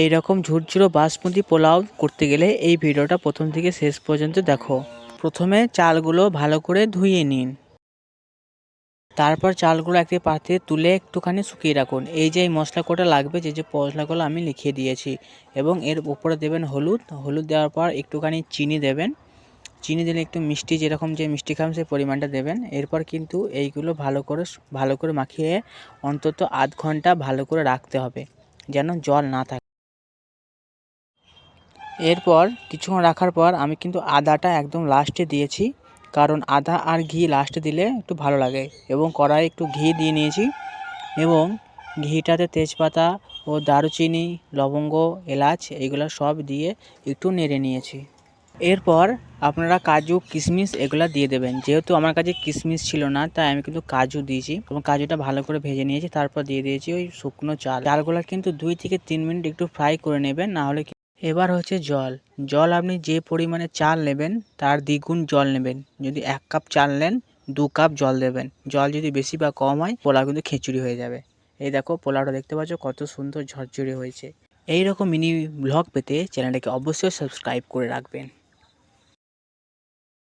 এই রকম ঝুরঝুরো বাসমতি পোলাও করতে গেলে এই ভিডিওটা প্রথম থেকে শেষ পর্যন্ত দেখো। প্রথমে চালগুলো ভালো করে ধুয়ে নিন। তারপর চালগুলো একটি পাত্রে তুলে একটুখানি শুকিয়ে রাখুন। এই যে মশলা কোটা লাগবে, যে মশলাগুলো আমি লিখিয়ে দিয়েছি, এবং এর উপরে দেবেন হলুদ। হলুদ দেওয়ার পর একটুখানি চিনি দেবেন। চিনি দিলে একটু মিষ্টি, যেরকম যে মিষ্টি খান সেই পরিমাণটা দেবেন। এরপর কিন্তু এইগুলো ভালো করে মাখিয়ে অন্তত আধ ঘন্টা ভালো করে রাখতে হবে, যেন জল না থাকে। এরপর কিছুক্ষণ রাখার পর আমি কিন্তু আদাটা একদম লাস্টে দিয়েছি, কারণ আদা আর ঘি লাস্টে দিলে একটু ভালো লাগে। এবং কড়াইয়ে একটু ঘি দিয়ে নিয়েছি, এবং ঘিটাতে তেজপাতা ও দারুচিনি, লবঙ্গ, এলাচ এগুলো সব দিয়ে একটু নেড়ে নিয়েছি। এরপর আপনারা কাজু, কিশমিশ এগুলো দিয়ে দেবেন। যেহেতু আমার কাছে কিশমিশ ছিল না, তাই আমি কিন্তু কাজু দিয়েছি, এবং কাজুটা ভালো করে ভেজে নিয়েছি। তারপর দিয়ে দিয়েছি ওই শুকনো চালগুলো কিন্তু 2 থেকে 3 মিনিট একটু ফ্রাই করে নেবেন, না হলে। এবার হচ্ছে জল আপনি যে পরিমাণে চাল নেবেন তার দ্বিগুণ জল নেবেন। যদি 1 কাপ চাল নেন, 2 কাপ জল দেবেন। জল যদি বেশি বা কম হয়, পোলাও কিন্তু খিচুড়ি হয়ে যাবে। এই দেখো পোলাওটা দেখতে পাচ্ছ কত সুন্দর ঝরঝরে হয়েছে। এই রকম মিনি ব্লগ পেতে চ্যানেলটাকে অবশ্যই সাবস্ক্রাইব করে রাখবেন।